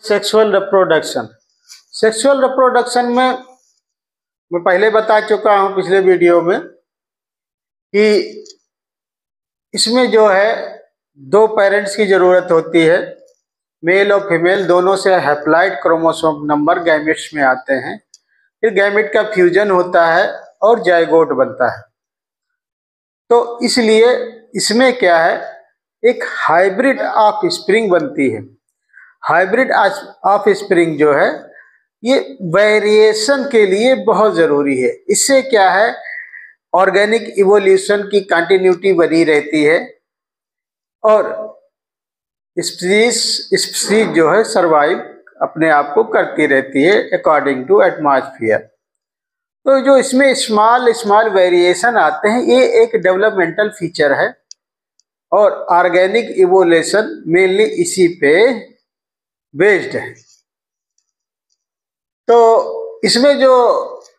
Sexual reproduction. Sexual reproduction में मैं पहले बता चुका हूं पिछले वीडियो में कि इसमें जो है दो पेरेंट्स की जरूरत होती है, मेल और फीमेल दोनों से हैप्लॉइड क्रोमोसोम नंबर गैमेट्स में आते हैं, फिर गैमेट का फ्यूजन होता है और जाइगोट बनता है। तो इसलिए इसमें क्या है, एक हाइब्रिड ऑफ स्प्रिंग बनती है। हाइब्रिड ऑफ स्प्रिंग जो है ये वेरिएशन के लिए बहुत जरूरी है। इससे क्या है, ऑर्गेनिक इवोल्यूशन की कंटिन्यूटी बनी रहती है और स्पीशीज जो है सरवाइव अपने आप को करती रहती है अकॉर्डिंग टू एटमॉस्फेयर। तो जो इसमें स्मॉल वेरिएशन आते हैं ये एक डेवलपमेंटल फीचर है और ऑर्गेनिक इवोल्यूशन मेनली इसी पे बेस्ड है। तो इसमें जो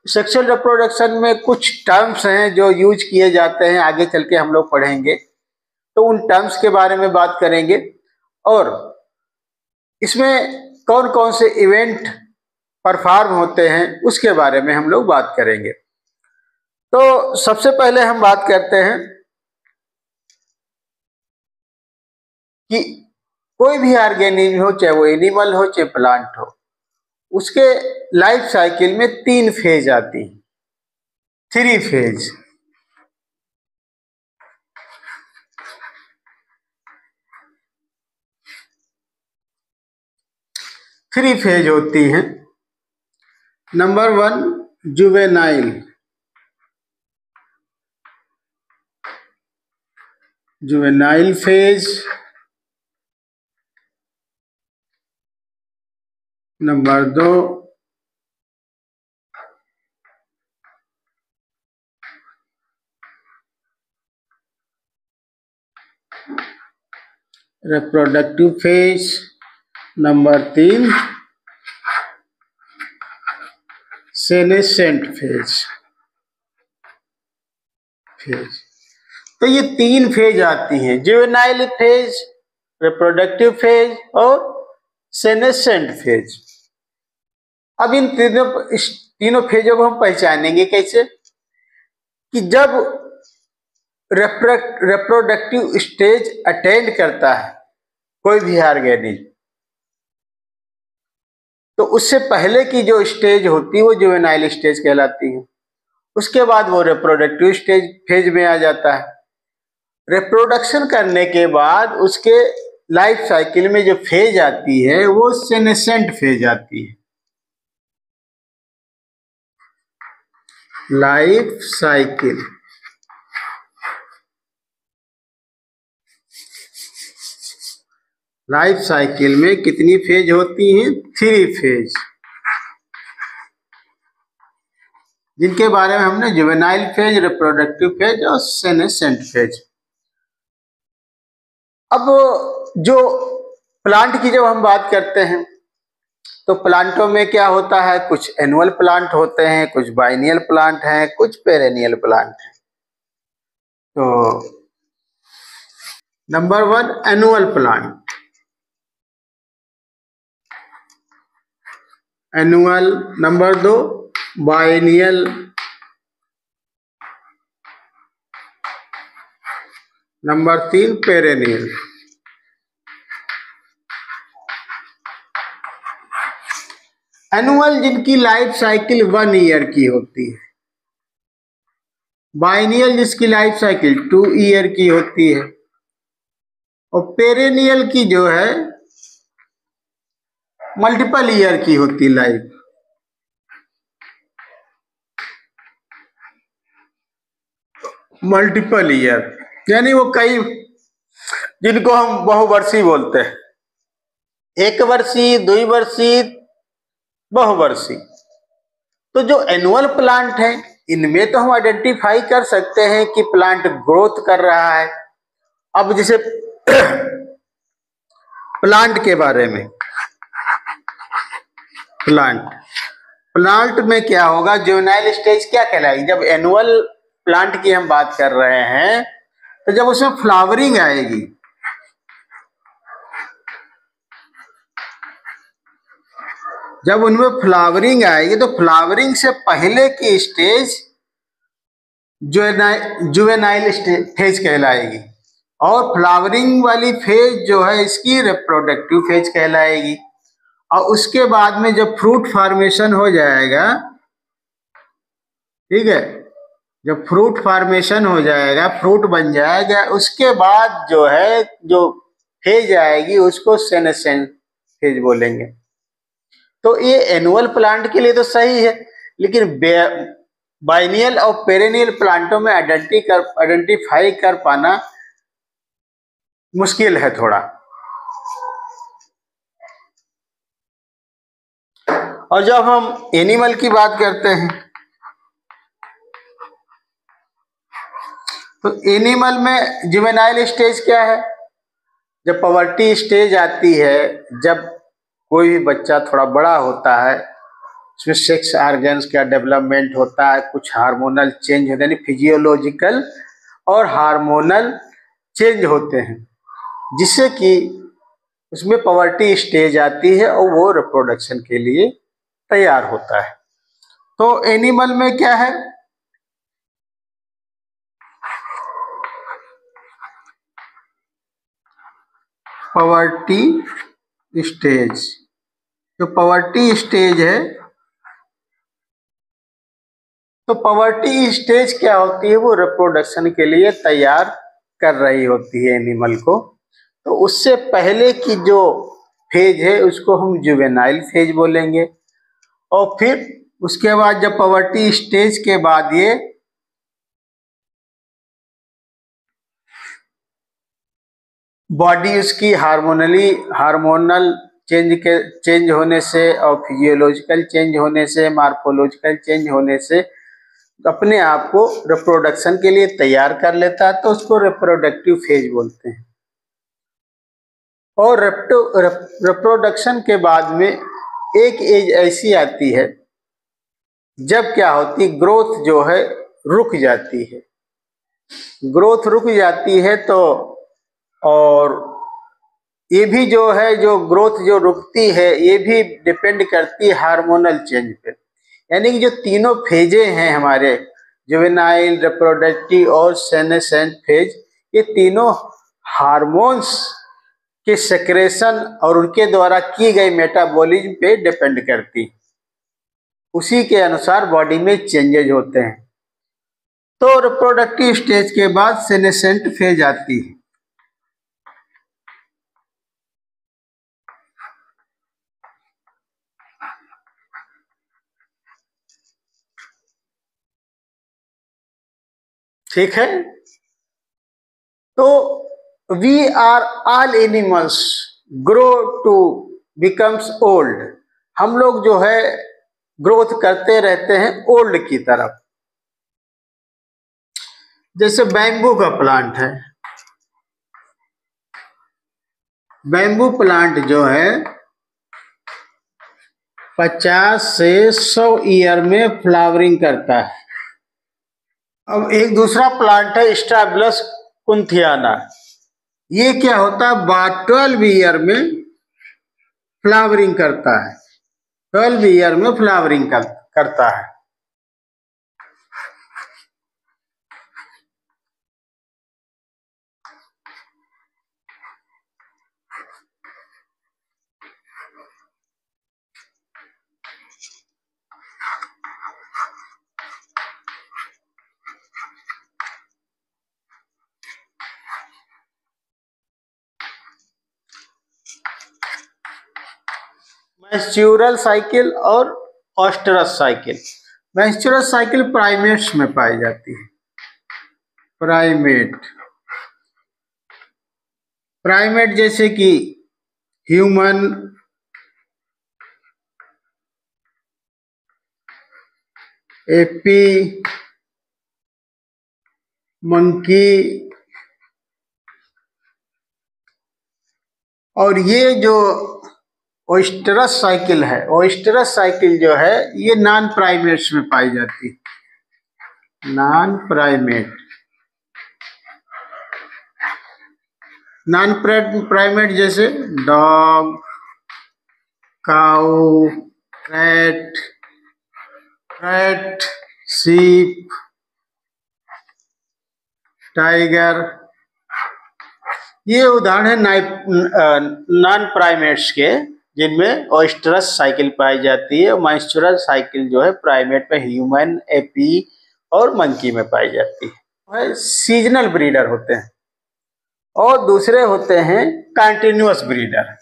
सेक्सुअल रिप्रोडक्शन में कुछ टर्म्स हैं जो यूज किए जाते हैं, आगे चल के हम लोग पढ़ेंगे, तो उन टर्म्स के बारे में बात करेंगे और इसमें कौन कौन से इवेंट परफॉर्म होते हैं उसके बारे में हम लोग बात करेंगे। तो सबसे पहले हम बात करते हैं कि कोई भी ऑर्गेनिज्म हो, चाहे वो एनिमल हो चाहे प्लांट हो, उसके लाइफ साइकिल में 3 फेज आती है, 3 फेज। थ्री फेज होती हैं। Number 1 juvenile, juvenile phase. Number 2 reproductive phase. Number 3 senescent phase. तो ये 3 फेज आती हैं, जुवेनाइल फेज, रिप्रोडक्टिव फेज और सेनेसेंट फेज। अब इन तीनों फेजों को हम पहचानेंगे कैसे कि जब रिप्रोडक्टिव स्टेज अटेंड करता है कोई भी ऑर्गेनिज्म, तो उससे पहले की जो स्टेज होती है वो जुवेनाइल स्टेज कहलाती है। उसके बाद वो रिप्रोडक्टिव स्टेज फेज में आ जाता है। रिप्रोडक्शन करने के बाद उसके लाइफ साइकिल में जो फेज आती है वो सेनेसेंट फेज आती है। लाइफ साइकिल में कितनी फेज होती हैं? 3 फेज, जिनके बारे में हमने जुवेनाइल फेज, रिप्रोडक्टिव फेज और सेनेसेंट फेज। अब जो प्लांट की जब हम बात करते हैं तो प्लांटों में क्या होता है, कुछ एनुअल प्लांट होते हैं, कुछ बाइनियल प्लांट हैं, कुछ पेरेनियल प्लांट हैं। तो number 1 annual plant, annual. Number 2 biennial. Number 3 perennial. Annual जिनकी लाइफ साइकिल 1 ईयर की होती है, बाइनियल जिसकी लाइफ साइकिल 2 ईयर की होती है और पेरेनियल की जो है मल्टीपल ईयर की होती लाइफ। मल्टीपल ईयर यानी वो कई, जिनको हम बहुवर्षीय बोलते हैं, 1 वर्षीय, 2 वर्षीय, बहुवर्षीय। तो जो एनुअल प्लांट है इनमें तो हम आइडेंटिफाई कर सकते हैं कि प्लांट ग्रोथ कर रहा है। अब जैसे प्लांट के बारे में, प्लांट में क्या होगा, जुवेनाइल स्टेज क्या कहलाएगी? जब एनुअल प्लांट की हम बात कर रहे हैं तो जब उसमें फ्लावरिंग आएगी जब उनमें फ्लावरिंग आएगी तो फ्लावरिंग से पहले की स्टेज जुवेनाइल फेज कहलाएगी, और फ्लावरिंग वाली फेज जो है इसकी रिप्रोडक्टिव फेज कहलाएगी। और उसके बाद में जब फ्रूट फॉर्मेशन हो जाएगा, ठीक है, जब फ्रूट फॉर्मेशन हो जाएगा, फ्रूट बन जाएगा, उसके बाद जो है जो फेज आएगी उसको सेनेसेंट फेज बोलेंगे। तो ये एनुअल प्लांट के लिए तो सही है, लेकिन बाइनियल और पेरेनियल प्लांटों में आइडेंटिफाई कर पाना मुश्किल है थोड़ा। और जब हम एनिमल की बात करते हैं तो एनिमल में जुवेनाइल स्टेज क्या है? जब पवर्टी स्टेज आती है, जब कोई भी बच्चा थोड़ा बड़ा होता है, उसमें सेक्स ऑर्गन्स का डेवलपमेंट होता है, कुछ हार्मोनल चेंज होते हैं, यानी फिजियोलॉजिकल और हार्मोनल चेंज होते हैं, जिससे कि उसमें पवर्टी स्टेज आती है और वो रिप्रोडक्शन के लिए तैयार होता है। तो एनिमल में क्या है? Poverty stage. जो पवर्टी स्टेज है, तो पवर्टी स्टेज क्या होती है? वो रिप्रोडक्शन के लिए तैयार कर रही होती है एनिमल को। तो उससे पहले की जो फेज है उसको हम जुवेनाइल फेज बोलेंगे। और फिर उसके बाद जब पवर्टी स्टेज के बाद ये बॉडी उसकी हार्मोनल चेंज होने से और फिजियोलॉजिकल चेंज होने से, मार्फोलॉजिकल चेंज होने से अपने आप को रिप्रोडक्शन के लिए तैयार कर लेता है, तो उसको रिप्रोडक्टिव फेज बोलते हैं। और रिप्रोडक्शन के बाद में एक एज ऐसी आती है जब क्या होती, ग्रोथ जो है रुक जाती है। ग्रोथ रुक जाती है तो, और ये भी जो है, जो ग्रोथ जो रुकती है, ये भी डिपेंड करती है हार्मोनल चेंज पे। यानी कि जो तीनों फेजे हैं हमारे, जुवेनाइल, रिप्रोडक्टिव और सेनेसेंट फेज, ये तीनों हार्मोन्स के सेक्रेशन और उनके द्वारा की गई मेटाबॉलिज्म पे डिपेंड करती, उसी के अनुसार बॉडी में चेंजेज होते हैं। तो रिप्रोडक्टिव स्टेज के बाद सेनेसेंट फेज आती है। ठीक है, तो we are all animals grow to becomes old. हम लोग जो है ग्रोथ करते रहते हैं ओल्ड की तरफ। जैसे बैम्बू का प्लांट है, बैम्बू प्लांट जो है 50 से 100 ईयर में फ्लावरिंग करता है। अब एक दूसरा प्लांट है स्ट्रैबिलस कुंथियाना, ये क्या होता है? 12 ईयर में फ्लावरिंग करता है, 12 ईयर में फ्लावरिंग करता है। मैस्च्यूरल साइकिल और ऑस्टरस साइकिल। मैस्च्यूरस साइकिल प्राइमेट्स में पाई जाती है। प्राइमेट जैसे कि ह्यूमन, एपी, मंकी, और ये जो ओइस्टरस साइकिल है, ओइस्टरस साइकिल जो है ये नॉन प्राइमेट्स में पाई जाती है। नॉन प्राइमेट जैसे डॉग, काऊ, रैट, sheep, टाइगर, ये उदाहरण है नॉन प्राइमेट्स के, जिनमें ओएस्ट्रस साइकिल पाई जाती है। माइस्चुरस साइकिल जो है प्राइमेट में ह्यूमन, एपी और मंकी में पाई जाती है। सीजनल ब्रीडर होते हैं और दूसरे होते हैं कंटिन्यूअस ब्रीडर।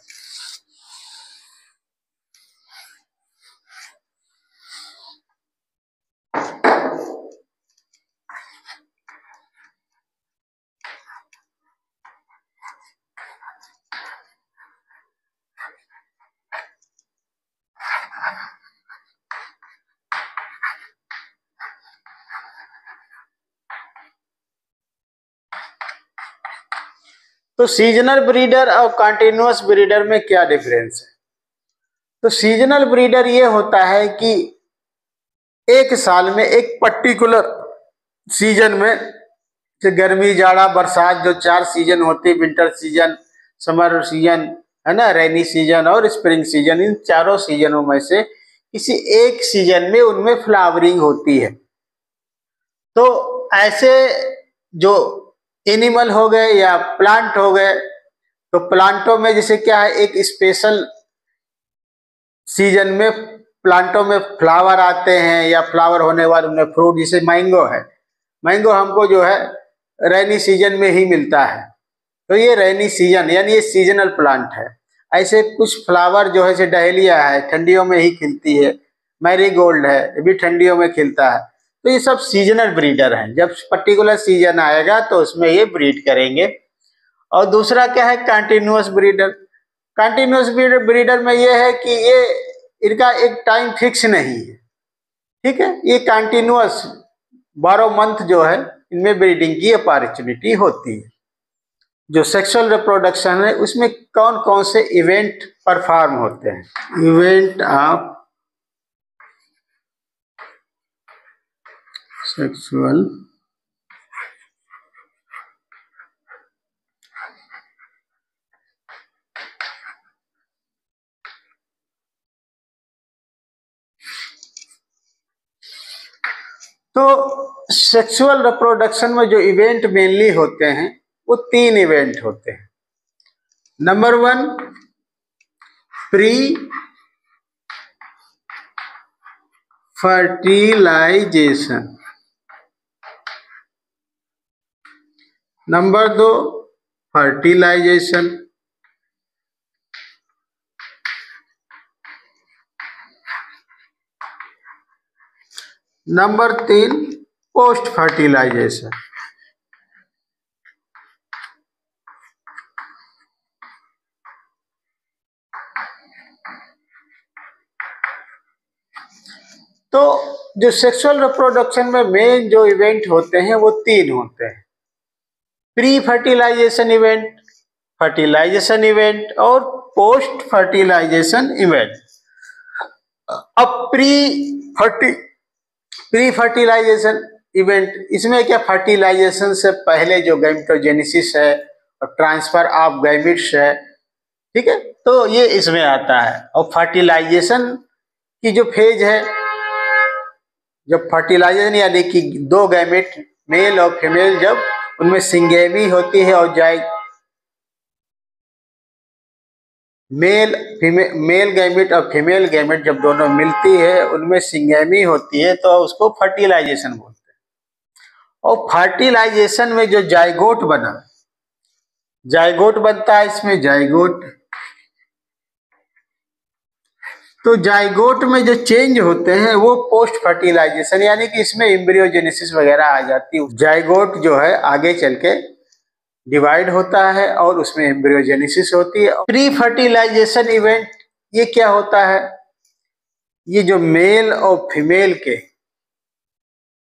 तो सीजनल ब्रीडर और कंटिन्यूअस ब्रीडर में क्या डिफरेंस है? तो सीजनल ब्रीडर ये होता है कि एक साल में एक पर्टिकुलर सीजन में, जैसे गर्मी, जाड़ा, बरसात, जो 4 सीजन होते हैं, विंटर सीजन, समर सीजन, है ना, रेनी सीजन और स्प्रिंग सीजन, इन चारों सीजनों में से किसी एक सीजन में उनमें फ्लावरिंग होती है। तो ऐसे जो एनिमल हो गए या प्लांट हो गए, तो प्लांटों में जैसे क्या है, एक स्पेशल सीजन में प्लांटों में फ्लावर आते हैं या फ्लावर होने बाद उनमें फ्रूट, जैसे मैंगो है, मैंगो हमको जो है रेनी सीजन में ही मिलता है, तो ये रेनी सीजन यानी ये सीजनल प्लांट है। ऐसे कुछ फ्लावर जो है, जैसे डहेलिया है, ठंडियों में ही खिलती है, मैरीगोल्ड है, ये भी ठंडियों में खिलता है। तो ये सब सीजनल ब्रीडर हैं, जब पर्टिकुलर सीजन आएगा तो उसमें ये ब्रीड करेंगे। और दूसरा क्या है, कंटिन्यूअस ब्रीडर। कंटिन्यूअस ब्रीडर में ये है कि ये इनका एक टाइम फिक्स नहीं है, ठीक है, ये कंटिन्यूअस 12 मंथ जो है इनमें ब्रीडिंग की अपॉर्चुनिटी होती है। जो सेक्सुअल रिप्रोडक्शन है उसमें कौन कौन से इवेंट परफॉर्म होते हैं? इवेंट ऑफ सेक्सुअल तो सेक्सुअल रिप्रोडक्शन में जो इवेंट मेनली होते हैं वो 3 इवेंट होते हैं। Number 1 pre fertilization, number 2 fertilization, number 3 post fertilization. तो जो सेक्सुअल रिप्रोडक्शन में मेन जो इवेंट होते हैं वो 3 होते हैं, pre fertilization event, fertilization event और पोस्ट फर्टिलाइजेशन इवेंट। अब प्री फर्टिलाइजेशन इवेंट, इसमें क्या, फर्टिलाइजेशन से पहले जो गैमेटोजेनेसिस है और ट्रांसफर ऑफ गैमेट्स है, ठीक है, तो ये इसमें आता है। और फर्टिलाइजेशन की जो फेज है, जब फर्टिलाइजेशन यानी कि 2 गैमेट मेल और फीमेल जब उनमें सिंगेमी होती है और मेल गैमेट और फीमेल गैमेट जब दोनों मिलती है उनमें सिंगेमी होती है, तो उसको फर्टिलाइजेशन बोलते हैं। और फर्टिलाइजेशन में जो जाइगोट बनता है, इसमें जाइगोट, तो जाइगोट में जो चेंज होते हैं वो पोस्ट फर्टिलाइजेशन, यानी कि इसमें एम्ब्रियोजेनेसिस वगैरह आ जाती है। जाइगोट जो है आगे चल के डिवाइड होता है और उसमें एम्ब्रियोजेनेसिस होती है। प्री फर्टिलाइजेशन इवेंट ये क्या होता है, ये जो मेल और फीमेल के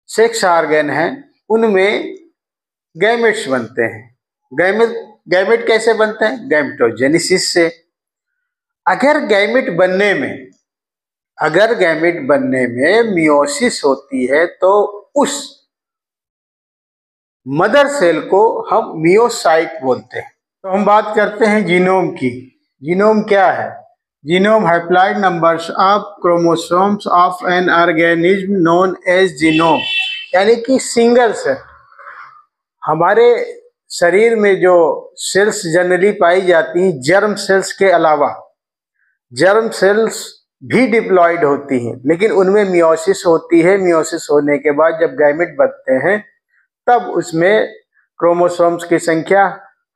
सेक्स ऑर्गन हैं उनमें गैमेट्स बनते हैं। गैमेट कैसे बनते हैं? गैमेटोजेनेसिस से। अगर गैमेट बनने में मियोसिस होती है तो उस मदर सेल को हम मियोसाइट बोलते हैं। तो हम बात करते हैं जीनोम की। जीनोम क्या है? Genome haploid numbers of chromosomes of an organism known as genome, यानी कि सिंगल सेल। हमारे शरीर में जो सेल्स जनरली पाई जाती हैं जर्म सेल्स के अलावा, जर्म सेल्स भी डिप्लॉइड होती हैं, लेकिन उनमें मियोसिस होती है। मियोसिस होने के बाद जब गैमेट बनते हैं तब उसमें क्रोमोसोम्स की संख्या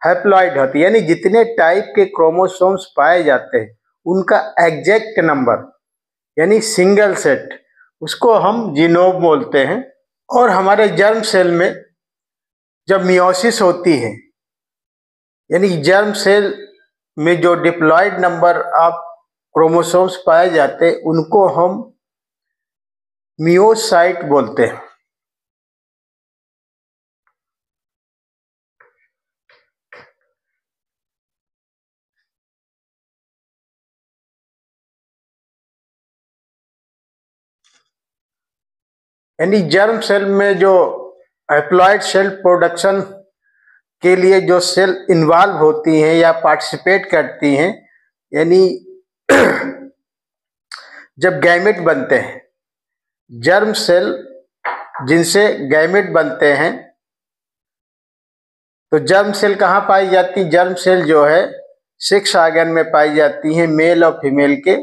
हैप्लॉइड होती है, यानी जितने टाइप के क्रोमोसोम्स पाए जाते हैं उनका एग्जैक्ट नंबर, यानी सिंगल सेट, उसको हम जीनोम बोलते हैं। और हमारे जर्म सेल में जब मियोसिस होती है, यानी जर्म सेल में जो डिप्लॉइड नंबर ऑफ क्रोमोसोम्स पाए जाते हैं उनको हम मियोसाइट बोलते हैं। यानी जर्म सेल में जो हैप्लॉइड सेल प्रोडक्शन के लिए जो सेल इन्वॉल्व होती हैं या पार्टिसिपेट करती हैं, यानी जब गैमेट बनते हैं, जर्म सेल जिनसे गैमेट बनते हैं, तो जर्म सेल कहाँ पाई जाती? जर्म सेल जो है 6 ऑर्गन में पाई जाती हैं, मेल और फीमेल के।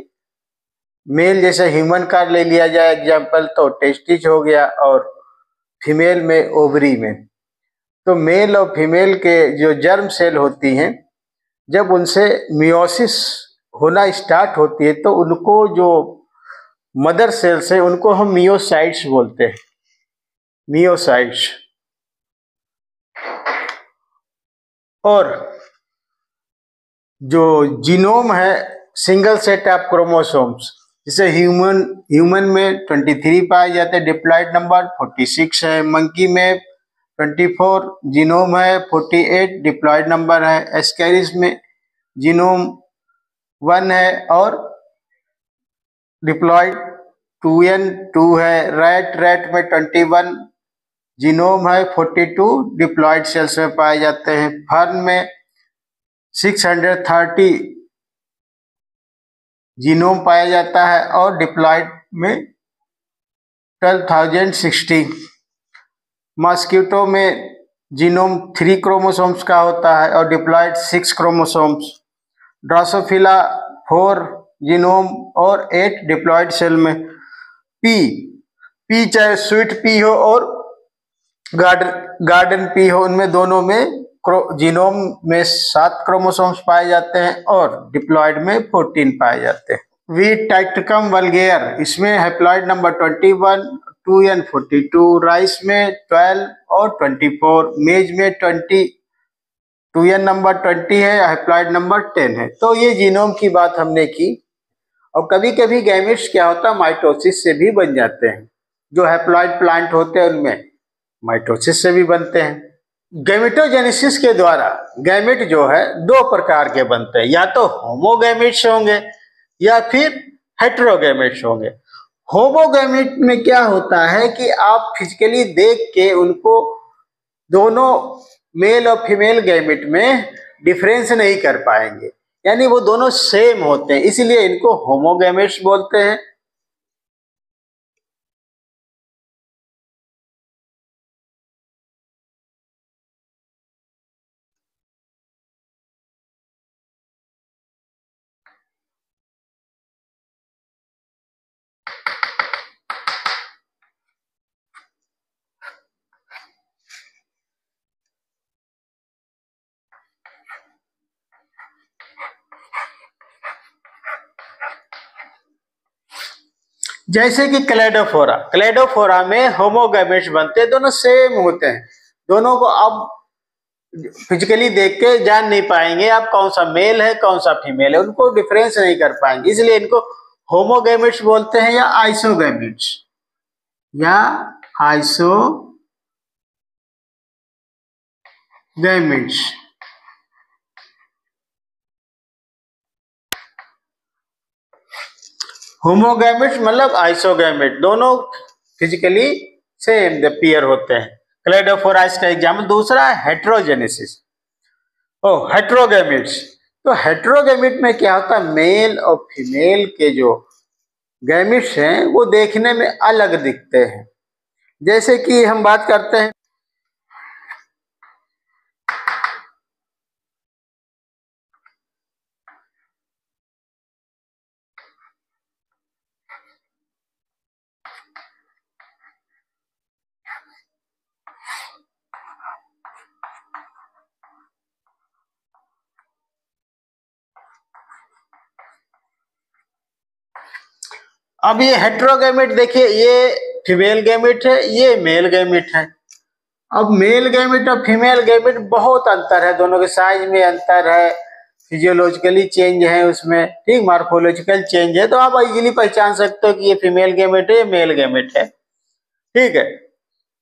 मेल जैसे ह्यूमन का ले लिया जाए एग्जाम्पल तो टेस्टिस हो गया, और फीमेल में ओवरी में। तो मेल और फीमेल के जो जर्म सेल होती हैं, जब उनसे मियोसिस होना स्टार्ट होती है तो उनको जो मदर सेल्स है उनको हम मियोसाइट्स बोलते हैं, मियोसाइट्स। और जो जीनोम है सिंगल सेट ऑफ क्रोमोसोम्स, जैसे ह्यूमन में 23 पाए जाते हैं, डिप्लॉइड नंबर 46 है। मंकी में 24 जीनोम है, 48 डिप्लॉइड नंबर है। एस्केरिस में जीनोम 1 है और डिप्लॉइड 2n2 है। रैट में 21 जीनोम है, 42 डिप्लॉइड सेल्स में पाए जाते हैं। फर्न में 630 जीनोम पाया जाता है और डिप्लॉइड में 12,060। मॉस्किटो में जीनोम 3 क्रोमोसोम्स का होता है और डिप्लॉइड 6 क्रोमोसोम्स। ड्रोसोफिला 4 जीनोम और 8 डिप्लॉइड सेल में। पी चाहे स्वीट पी हो और गार्डन पी हो, उनमें दोनों में जीनोम में 7 क्रोमोसोम्स पाए जाते हैं और डिप्लॉइड में 14 पाए जाते हैं। वीट टाइट्रिकम वल्गेयर, इसमें हैप्लॉइड नंबर 21, 2n 42। राइस में 12 और 24। मेज में 20, 2n नंबर 20 है, हैप्लॉइड नंबर 10 है। तो ये जीनोम की बात हमने की। और कभी कभी गैमेट्स क्या होता है माइटोसिस से भी बन जाते हैं। जो हैप्लॉइड प्लांट होते हैं उनमें माइटोसिस से भी बनते हैं। गैमेटोजेनेसिस के द्वारा गैमेट जो है 2 प्रकार के बनते हैं, या तो होमोगैमेट्स होंगे या फिर हेटेरोगैमेट्स होंगे। होमोगैमेट में क्या होता है कि आप फिजिकली देख के उनको दोनों मेल और फीमेल गैमेट में डिफरेंस नहीं कर पाएंगे, यानी वो दोनों सेम होते हैं, इसलिए इनको होमोगैमेट्स बोलते हैं। जैसे कि क्लेडोफोरा में होमोगैमेट्स बनते हैं, दोनों सेम होते हैं। दोनों को आप फिजिकली देख के जान नहीं पाएंगे आप कौन सा मेल है कौन सा फीमेल है, उनको डिफरेंस नहीं कर पाएंगे, इसलिए इनको होमोगैमेट्स बोलते हैं या आइसोगैमेट्स, या आइसोगैमेट्स। होमोगैमेट्स मतलब आइसोगैमेट, दोनों फिजिकली सेम पेयर होते हैं। क्लेडोफोरा इसका एग्जाम्पल। दूसरा है हेटेरोजेनेसिस। हेटेरोगैमेट्स, तो हेटेरोगैमेट में क्या होता है, मेल और फीमेल के जो गैमेट्स हैं वो देखने में अलग दिखते हैं। जैसे कि हम बात करते हैं अब ये हेटेरोगैमेट देखिए, ये फीमेल गैमेट है, ये मेल गैमेट है। अब मेल गैमेट और फीमेल गैमेट बहुत अंतर है, दोनों के साइज में अंतर है, फिजियोलॉजिकली चेंज है उसमें, ठीक, मॉर्फोलॉजिकल चेंज है। तो आप इजीली पहचान सकते हो कि ये फीमेल गैमेट है, ये मेल गैमेट है, ठीक है।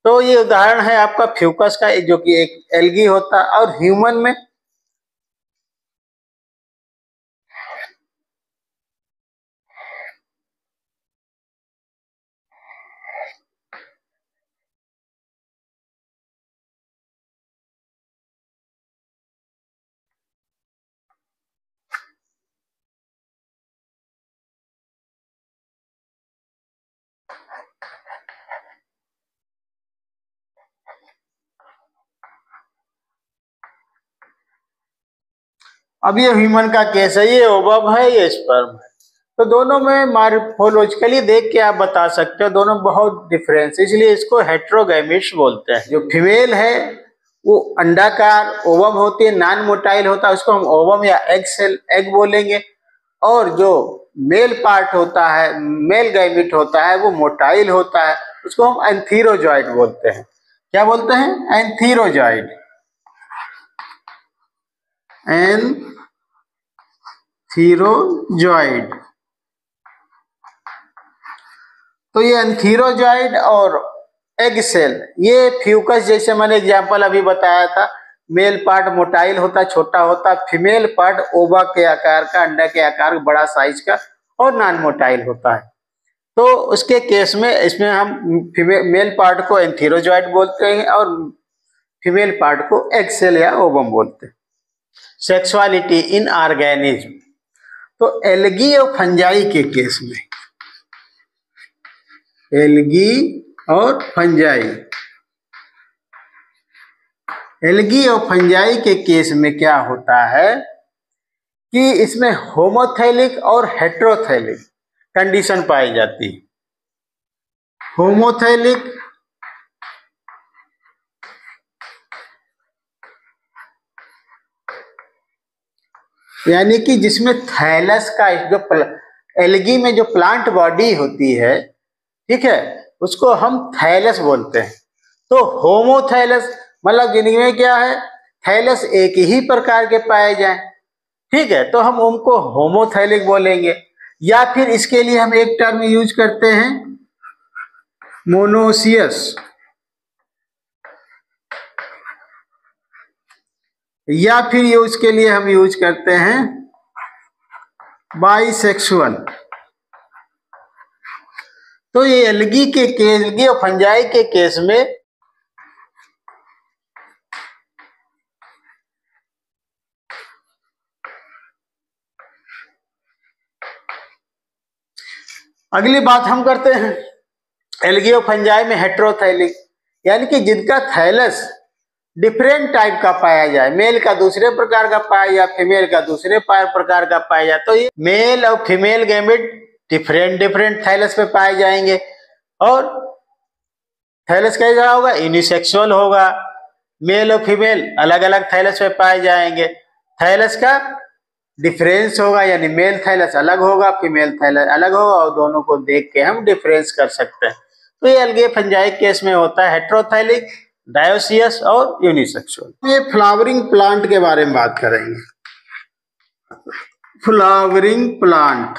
तो ये उदाहरण है आपका फ्यूकस का, जो कि एक एल्गी होता है। और ह्यूमन में अब ये ह्यूमन का केस है, ये ओवम है, ये स्पर्म है। तो दोनों में मॉर्फोलॉजिकली देख के आप बता सकते हो दोनों बहुत डिफरेंस, इसलिए इसको हेटेरोगैमेट्स बोलते हैं। जो फीमेल है वो अंडाकार ओवम होती है, नॉन मोटाइल होता है, उसको हम ओवम या एग सेल, एग बोलेंगे। और जो मेल पार्ट होता है, मेल गैमेट होता है, वो मोटाइल होता है, उसको हम एंथीरोजॉइड बोलते हैं। क्या बोलते हैं? एंथीरोजॉइड। एंथीरोजॉइड। तो ये एंथीरोजॉइड और एग सेल, ये फ्यूकस जैसे मैंने एग्जांपल अभी बताया था, मेल पार्ट मोटाइल होता, छोटा होता, फीमेल पार्ट ओवा के आकार का, अंडा के आकार का, बड़ा साइज का और नॉन मोटाइल होता है। तो उसके केस में इसमें हम मेल पार्ट को एंथीरोजॉइड बोलते हैं और फीमेल पार्ट को एग सेल या ओवम बोलते हैं। सेक्सुअलिटी इन ऑर्गेनिज्म, तो एल्गी और फंजाई के केस में, एल्गी और फंजाई, एल्गी और फंजाई के केस में क्या होता है कि इसमें होमोथैलिक और हेटेरोथैलिक कंडीशन पाई जाती है। होमोथैलिक यानी कि जिसमें थैलस का जो एल्गी में जो प्लांट बॉडी होती है, ठीक है, उसको हम थैलस बोलते हैं। तो होमोथैलस मतलब जिनमें क्या है, थैलस एक ही प्रकार के पाए जाएं, ठीक है, तो हम उनको होमोथैलिक बोलेंगे। या फिर इसके लिए हम एक टर्म यूज करते हैं, मोनोसियस, या फिर ये उसके लिए हम यूज करते हैं बाइसेक्सुअल। तो ये एल्गी और फंजाई के केस में अगली बात हम करते हैं एल्गी और फंजाई में हेटेरोथैलिक, यानी कि जिनका थैलस डिफरेंट टाइप का पाया जाए, मेल का दूसरे प्रकार का पाया जाए, फीमेल का दूसरे प्रकार का पाया जाए। तो ये मेल और फीमेल गैमेट डिफरेंट थैलस पे पाए जाएंगे। और थैलस कैसा होगा? यूनिसेक्सुअल होगा। मेल और फीमेल अलग अलग थैलस पे पाए जाएंगे। थैलस का डिफरेंस होगा, यानी मेल थैलस अलग होगा, फीमेल थैलस अलग होगा, और दोनों को देख के हम डिफरेंस कर सकते हैं। तो ये एल्गी फंजाई केस में होता है हेटेरोथैलिक, डायोसियस और यूनिसेक्सुअल। ये फ्लावरिंग प्लांट के बारे में बात करेंगे। फ्लावरिंग प्लांट,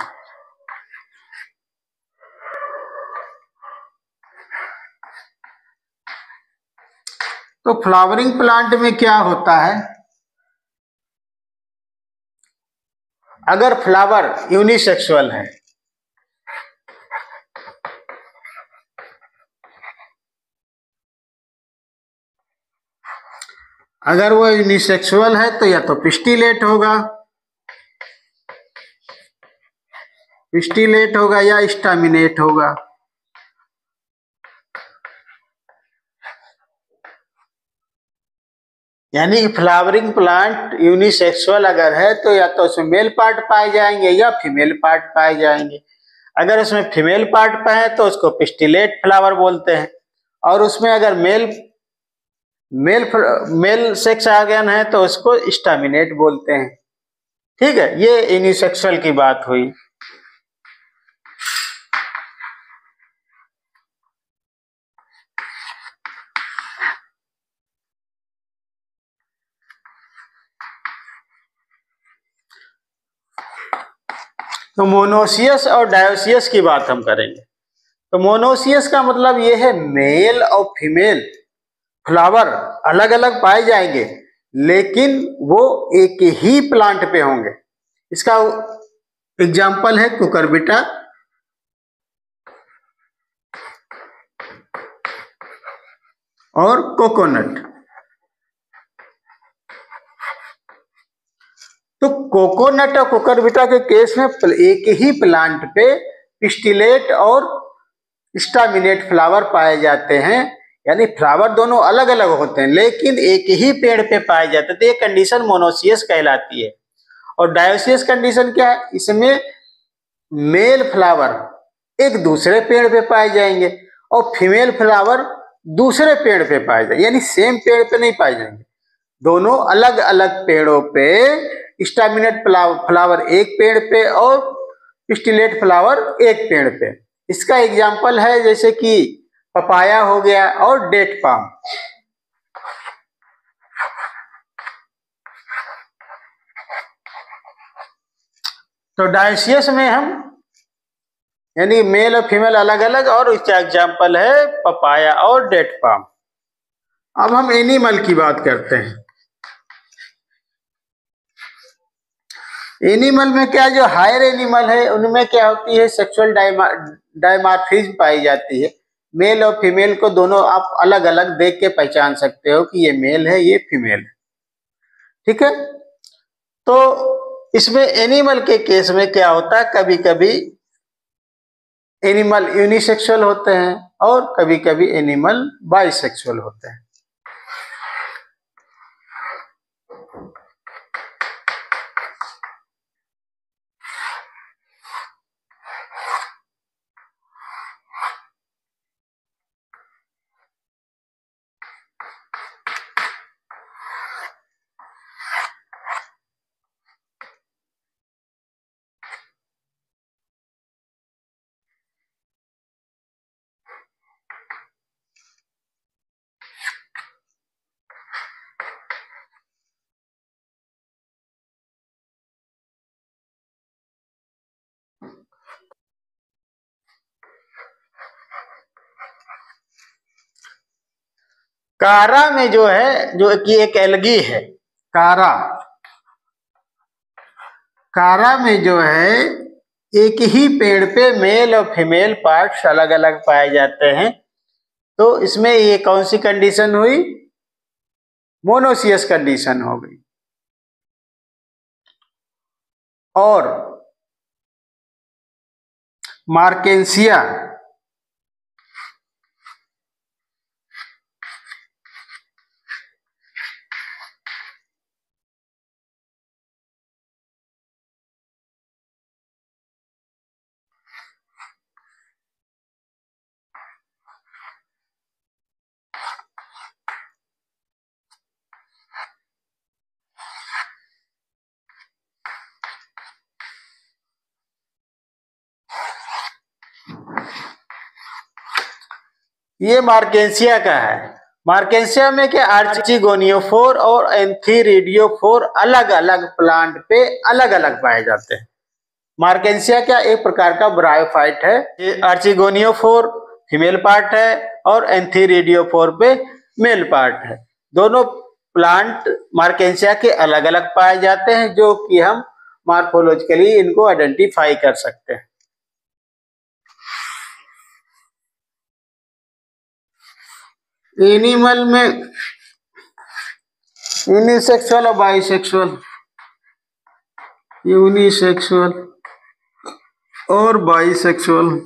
तो फ्लावरिंग प्लांट में क्या होता है, अगर फ्लावर यूनिसेक्सुअल है, अगर वो यूनिसेक्सुअल है तो या तो पिस्टिलेट होगा, पिस्टिलेट होगा या स्टामिनेट होगा। यानी फ्लावरिंग प्लांट यूनिसेक्सुअल अगर है तो या तो उसमें मेल पार्ट पाए जाएंगे या फीमेल पार्ट पाए जाएंगे। अगर उसमें फीमेल पार्ट पाए तो उसको पिस्टिलेट फ्लावर बोलते हैं, और उसमें अगर मेल सेक्स ऑर्गन है तो उसको स्टामिनेट बोलते हैं। ठीक है, ये यूनिसेक्सुअल की बात हुई। तो मोनोसियस और डायोसियस की बात हम करेंगे। तो मोनोसियस का मतलब ये है मेल और फीमेल फ्लावर अलग अलग पाए जाएंगे, लेकिन वो एक ही प्लांट पे होंगे। इसका एग्जाम्पल है कुकुरबिटा और कोकोनट। तो कोकोनट और कुकुरबिटा के केस में एक ही प्लांट पे पिस्टिलेट और स्टामिनेट फ्लावर पाए जाते हैं, यानी फ्लावर दोनों अलग अलग होते हैं लेकिन एक ही पेड़ पे पाए जाते हैं। तो ये कंडीशन मोनोसियस कहलाती है। और डायोसियस कंडीशन क्या है, इसमें मेल फ्लावर एक दूसरे पेड़ पे पाए जाएंगे और फीमेल फ्लावर दूसरे पेड़ पे पाए जाएंगे, यानी सेम पेड़ पे नहीं पाए जाएंगे, दोनों अलग अलग पेड़ों पे स्टामिनेट फ्लावर एक पेड़ पे और पिस्टिलेट फ्लावर एक पेड़ पे। इसका एग्जाम्पल है जैसे कि पपाया हो गया और डेट पाम। तो डायोसियस में हम यानी मेल और फीमेल अलग अलग, और इसका एग्जाम्पल है पपाया और डेट पाम। अब हम एनिमल की बात करते हैं। एनिमल में क्या, जो हायर एनिमल है उनमें क्या होती है, सेक्सुअल डायमॉर्फिज्म पाई जाती है। मेल और फीमेल को दोनों आप अलग अलग देख के पहचान सकते हो कि ये मेल है ये फीमेल है। ठीक है, तो इसमें एनिमल के केस में क्या होता है, कभी कभी एनिमल यूनिसेक्सुअल होते हैं और कभी कभी एनिमल बाइसेक्सुअल होते हैं। कारा में जो है, जो कि एक एल्गी है, कारा में जो है एक ही पेड़ पे मेल और फीमेल पार्ट्स अलग अलग पाए जाते हैं। तो इसमें ये कौन सी कंडीशन हुई, मोनोसियस कंडीशन हो गई। और मार्केंसिया ये मार्केंसिया का है। मार्केंसिया में क्या, आर्चिगोनियोफोर और एंथीरिडियोफोर अलग अलग प्लांट पे अलग अलग पाए जाते हैं। मार्केंसिया क्या, एक प्रकार का ब्रायोफाइट है। ये आर्चिगोनियोफोर फीमेल पार्ट है और एंथीरिडियोफोर पे मेल पार्ट है। दोनों प्लांट मार्केंसिया के अलग अलग पाए जाते हैं, जो कि हम मॉर्फोलॉजिकली इनको आइडेंटिफाई कर सकते हैं। एनिमल में यूनिसेक्सुअल और बाइसेक्सुअल, यूनिसेक्सुअल और बाइसेक्सुअल।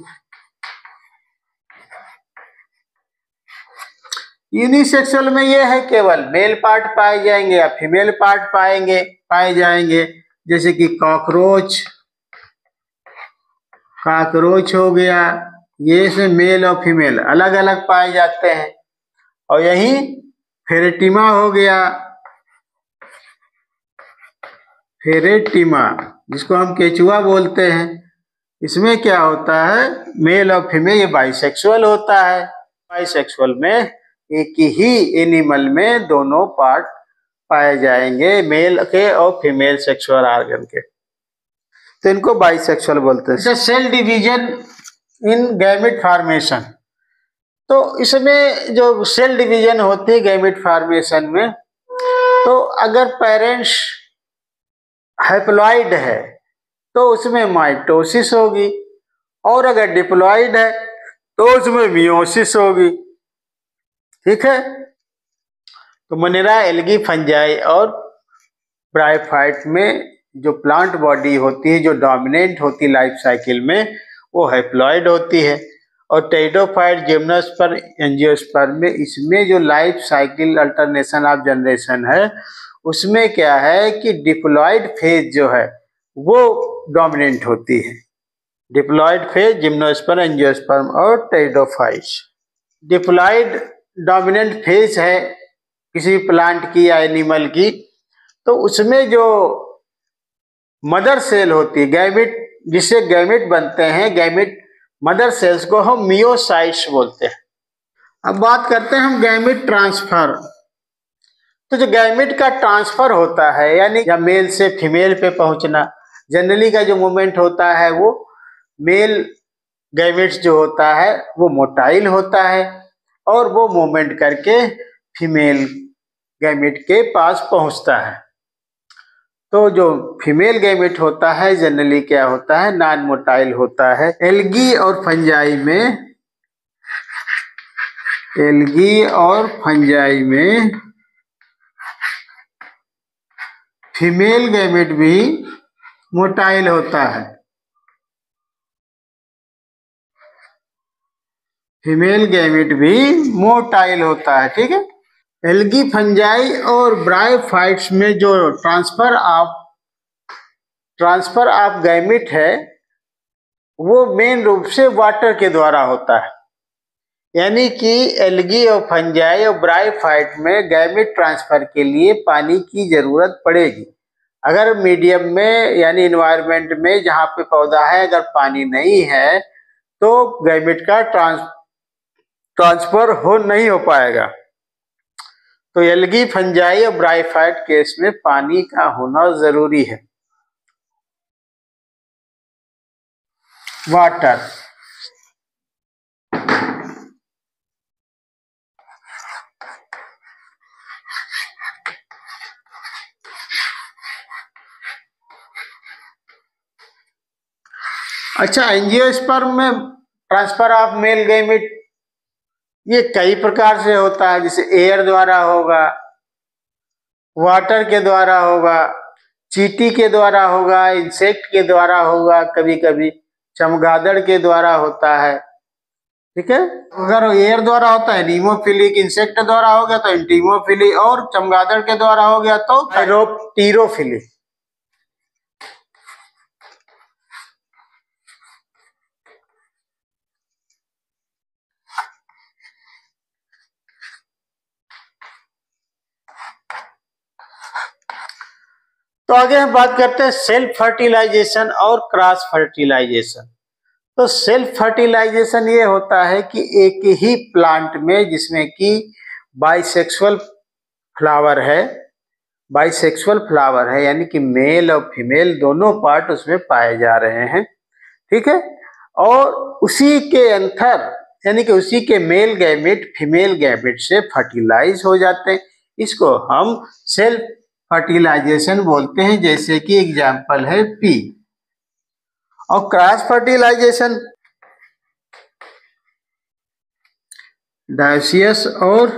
यूनिसेक्सुअल में ये है केवल मेल पार्ट पाए जाएंगे या फीमेल पार्ट पाए जाएंगे, जैसे कि कॉकरोच हो गया, ये इसमें मेल और फीमेल अलग अलग पाए जाते हैं। और यही फेरेटिमा हो गया, फेरेटिमा जिसको हम केचुआ बोलते हैं, इसमें क्या होता है, मेल और फीमेल, ये बाइसेक्सुअल होता है। बाइसेक्सुअल में एक ही एनिमल में दोनों पार्ट पाए जाएंगे, मेल के और फीमेल सेक्सुअल ऑर्गन के, तो इनको बाइसेक्सुअल बोलते हैं। Cell division in gamete formation, तो इसमें जो सेल डिवीजन होती है गैमेट फॉर्मेशन में, तो अगर पेरेंट्स हैप्लॉइड है तो उसमें माइटोसिस होगी, और अगर डिप्लॉइड है तो उसमें मियोसिस होगी। ठीक है, तो मोनेरा, एल्गी, फंजाई और ब्रायोफाइट में जो प्लांट बॉडी होती है, जो डोमिनेंट होती है लाइफ साइकिल में, वो हैप्लॉइड होती है। और टेरिडोफाइट, जिम्नोस्पर्म, एंजियोस्पर्म में, इसमें जो life cycle alternation of generation है, उसमें क्या है कि डिप्लॉइड फेज जो है वो डोमिनेंट होती है। डिप्लॉइड फेज जिम्नोस्पर्म, एंजियोस्पर्म और टेरिडोफाइट्स। डिप्लॉइड डोमिनेंट फेज है किसी प्लांट की या एनिमल की, तो उसमें जो मदर सेल होती है, गैमेट, जिससे गैमेट बनते हैं, गैमेट मदर सेल्स को हम मियोसाइट्स बोलते हैं। अब बात करते हैं हम गैमेट ट्रांसफर। तो जो गैमेट का ट्रांसफर होता है, यानी या मेल से फीमेल पे पहुंचना, जनरली का जो मूवमेंट होता है वो मेल गैमेट्स जो होता है वो मोटाइल होता है, और वो मूवमेंट करके फीमेल गैमेट के पास पहुंचता है। तो जो फीमेल गैमेट होता है जनरली क्या होता है, नॉन मोटाइल होता है। एल्गी और फंजाई में फीमेल गैमेट भी मोटाइल होता है। फीमेल गैमेट भी मोटाइल होता है। ठीक है, एल्गी, फंजाई और ब्रायोफाइट्स में जो ट्रांसफर ऑफ गैमेट है वो मेन रूप से वाटर के द्वारा होता है। यानी कि एल्गी और फंजाई और ब्रायोफाइट में गैमेट ट्रांसफर के लिए पानी की जरूरत पड़ेगी। अगर मीडियम में यानी इन्वायरमेंट में जहाँ पे पौधा है अगर पानी नहीं है तो गैमेट का ट्रांसफर नहीं हो पाएगा। तो एल्गी, फंजाई और ब्रायोफाइट केस में पानी का होना जरूरी है। वाटर, अच्छा, एंजियोस्पर्म में ट्रांसफर ऑफ मेल गैमेट ये कई प्रकार से होता है, जैसे एयर द्वारा होगा, वाटर के द्वारा होगा, चींटी के द्वारा होगा, इंसेक्ट के द्वारा होगा, कभी कभी चमगादड़ के द्वारा होता है। ठीक है, अगर एयर द्वारा होता है नीमोफिलिक, इंसेक्ट द्वारा हो गया तो एंटीमोफिली, और चमगादड़ के द्वारा हो गया तो टीरोफिली। तो आगे हम बात करते हैं सेल्फ फर्टिलाइजेशन और क्रॉस फर्टिलाइजेशन। तो सेल्फ फर्टिलाइजेशन ये होता है कि एक ही प्लांट में जिसमें कि बाइसेक्सुअल फ्लावर है, यानी कि मेल और फीमेल दोनों पार्ट उसमें पाए जा रहे हैं। ठीक है, और उसी के अंतर यानी कि उसी के मेल गैमेट फीमेल गैमेट से फर्टिलाइज हो जाते हैं, इसको हम सेल्फ फर्टिलाइजेशन बोलते हैं, जैसे कि एग्जाम्पल है पी। और क्रॉस फर्टिलाइजेशन डायोसियस और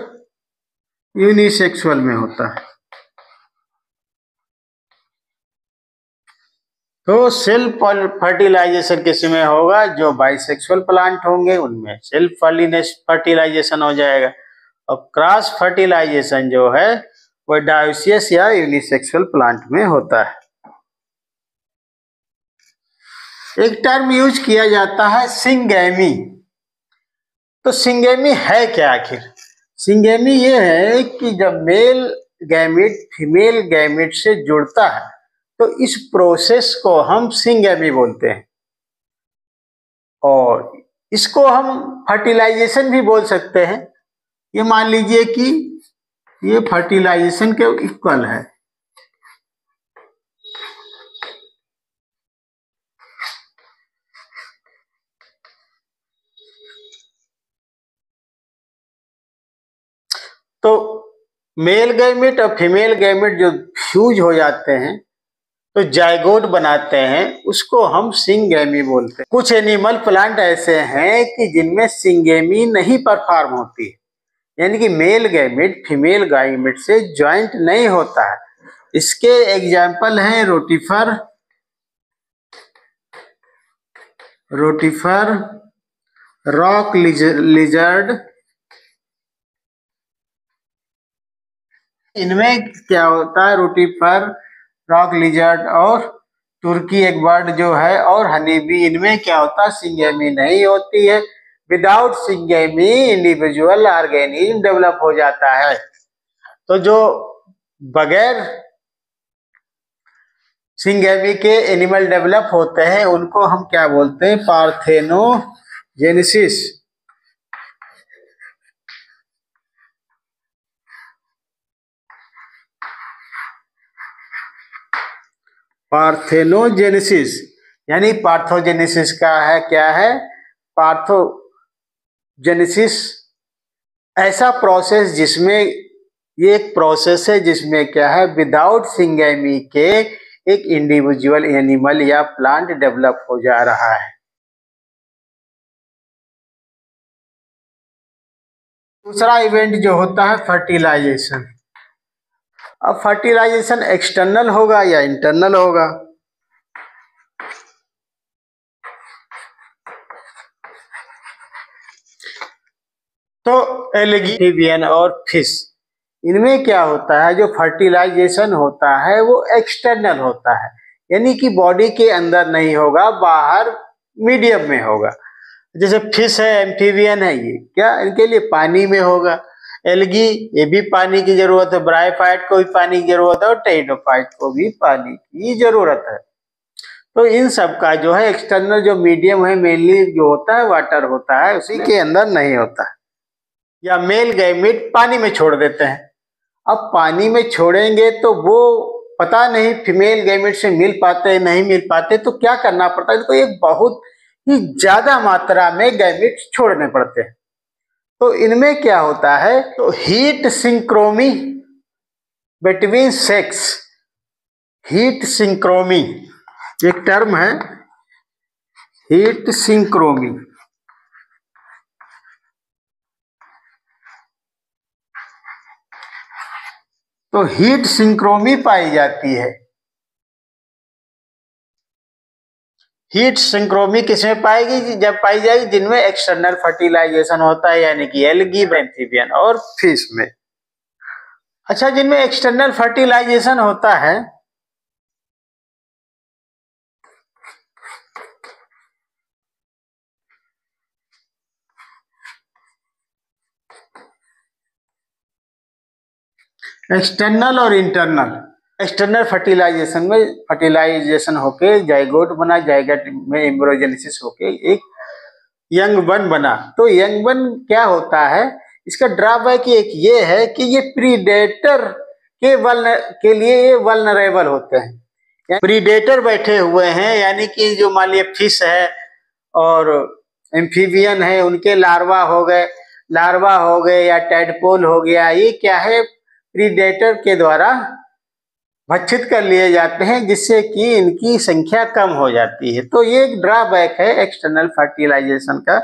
यूनिसेक्सुअल में होता है। तो सेल्फ फर्टिलाइजेशन किसमें होगा? जो बाइसेक्सुअल प्लांट होंगे उनमें सेल्फ फर्टिलाइजेशन हो जाएगा, और क्रॉस फर्टिलाइजेशन जो है वो डायोसियस या यूनिसेक्सुअल प्लांट में होता है। एक टर्म यूज किया जाता है सिंगेमी। तो सिंगेमी है क्या आखिर? सिंगेमी ये है कि जब मेल गैमेट फीमेल गैमेट से जुड़ता है तो इस प्रोसेस को हम सिंगेमी बोलते हैं, और इसको हम फर्टिलाइजेशन भी बोल सकते हैं। ये मान लीजिए कि ये फर्टिलाइजेशन के इक्वल है। तो मेल गैमेट और फीमेल गैमेट जो फ्यूज हो जाते हैं तो जाइगोट बनाते हैं, उसको हम सिंगेमी बोलते हैं। कुछ एनिमल प्लांट ऐसे हैं कि जिनमें सिंगेमी नहीं परफॉर्म होती है, यानी कि मेल गैमेट फीमेल गैमेट से ज्वाइंट नहीं होता है। इसके एग्जाम्पल हैं रोटिफर, रॉक लिजर्ड। इनमें क्या होता है? रोटिफर, रॉक लिजर्ड और तुर्की एक बर्ड जो है और हनी बी, इनमें क्या होता है? सिंगेमी नहीं होती है। Without syngamy individual organism develop हो जाता है। तो जो बगैर सिंगेमी के एनिमल डेवलप होते हैं उनको हम क्या बोलते हैं? पार्थेनोजेनेसिस। पार्थेनोजेनेसिस यानी पार्थोजेनेसिस का है क्या है? पार्थोजेनेसिस ऐसा प्रोसेस जिसमें ये एक प्रोसेस है जिसमें क्या है? विदाउट सिंगेमी के एक इंडिविजुअल एनिमल या प्लांट डेवलप हो जा रहा है। दूसरा इवेंट जो होता है फर्टिलाइजेशन। अब फर्टिलाइजेशन एक्सटर्नल होगा या इंटरनल होगा? तो एल्गी, एम्फीबियन और फिश, इनमें क्या होता है? जो फर्टिलाइजेशन होता है वो एक्सटर्नल होता है, यानी कि बॉडी के अंदर नहीं होगा, बाहर मीडियम में होगा। जैसे फिश है, एम्फीबियन है, ये क्या इनके लिए पानी में होगा। एल्गी, ये भी पानी की जरूरत है। ब्रायोफाइट को भी पानी की जरूरत है और टेरिडोफाइट को भी पानी की जरूरत है। तो इन सब का जो है एक्सटर्नल जो मीडियम है मेनली जो होता है वाटर होता है, उसी के अंदर नहीं होता है। या मेल गैमेट पानी में छोड़ देते हैं। अब पानी में छोड़ेंगे तो वो पता नहीं फीमेल गैमेट से मिल पाते हैं नहीं मिल पाते, तो क्या करना पड़ता है? इनको एक बहुत ही ज्यादा मात्रा में गैमेट छोड़ने पड़ते हैं। तो इनमें क्या होता है? तो हीट सिंक्रोमी बिटवीन सेक्स, हीट सिंक्रोमी एक टर्म है, हीट सिंक्रोमी। तो हीट सिंक्रोमी पाई जाती है। हीट सिंक्रोमी किसमें पाएगी? जब पाई जाएगी जिनमें एक्सटर्नल फर्टिलाइजेशन होता है, यानी कि एल्गी, एम्फीबियन और फिश में। अच्छा, जिनमें एक्सटर्नल फर्टिलाइजेशन होता है एक्सटर्नल और इंटरनल। एक्सटर्नल फर्टिलाइजेशन होके जाइगोट बना, जाइगोट में एम्ब्रियोजेनेसिस होके एक यंग बन बना। तो यंग बन क्या होता है? इसका ड्रॉबैक एक ये है कि ये प्रीडेटर के लिए ये वल्नरेबल होते हैं। प्रीडेटर बैठे हुए हैं, यानी कि जो मान लिया फिश है और एम्फीबियन है, उनके लार्वा हो गए या टैडपोल हो गया, ये क्या है? प्रीडेटर के द्वारा भक्षित कर लिए जाते हैं, जिससे कि इनकी संख्या कम हो जाती है। तो ये एक ड्रॉबैक है एक्सटर्नल फर्टिलाइजेशन का।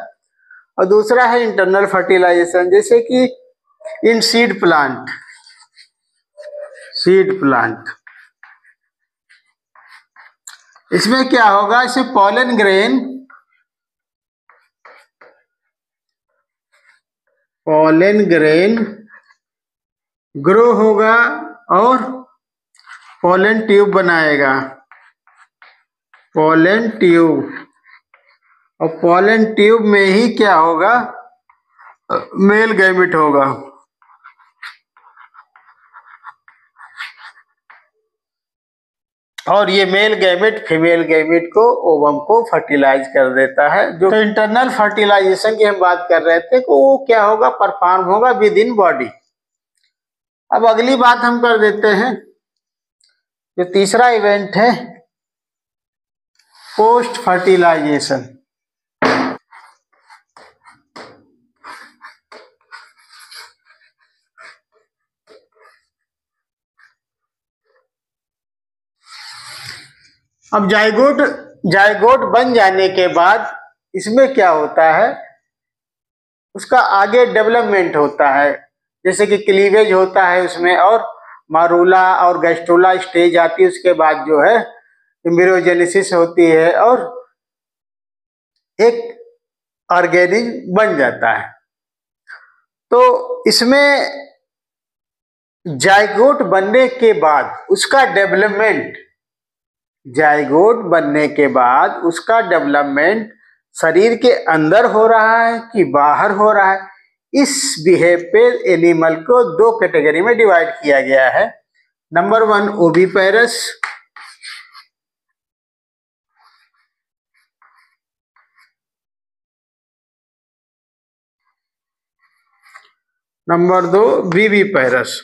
और दूसरा है इंटरनल फर्टिलाइजेशन, जैसे कि इन सीड प्लांट इसमें क्या होगा, इसमें पॉलन ग्रेन ग्रो होगा और पॉलन ट्यूब बनाएगा, पॉलन ट्यूब। और पॉलन ट्यूब में ही क्या होगा, मेल गैमेट होगा। और ये मेल गैमेट फीमेल गैमेट को, ओवम को फर्टिलाइज कर देता है। जो तो इंटरनल फर्टिलाइजेशन की हम बात कर रहे थे, तो वो क्या होगा, परफॉर्म होगा विद इन बॉडी। अब अगली बात हम कर देते हैं, जो तीसरा इवेंट है पोस्ट फर्टिलाइजेशन। अब जायगोट बन जाने के बाद इसमें क्या होता है, उसका आगे डेवलपमेंट होता है, जैसे कि क्लीवेज होता है उसमें, और मारूला और गैस्ट्रोला स्टेज आती है। उसके बाद जो है एम्ब्रियोजेनेसिस होती है और एक ऑर्गेनिज्म बन जाता है। तो इसमें जायगोट बनने के बाद उसका डेवलपमेंट, जायगोट बनने के बाद उसका डेवलपमेंट शरीर के अंदर हो रहा है कि बाहर हो रहा है, इस बिहेव पे एनिमल को दो कैटेगरी में डिवाइड किया गया है। Number 1 oviparous, number 2 viviparous.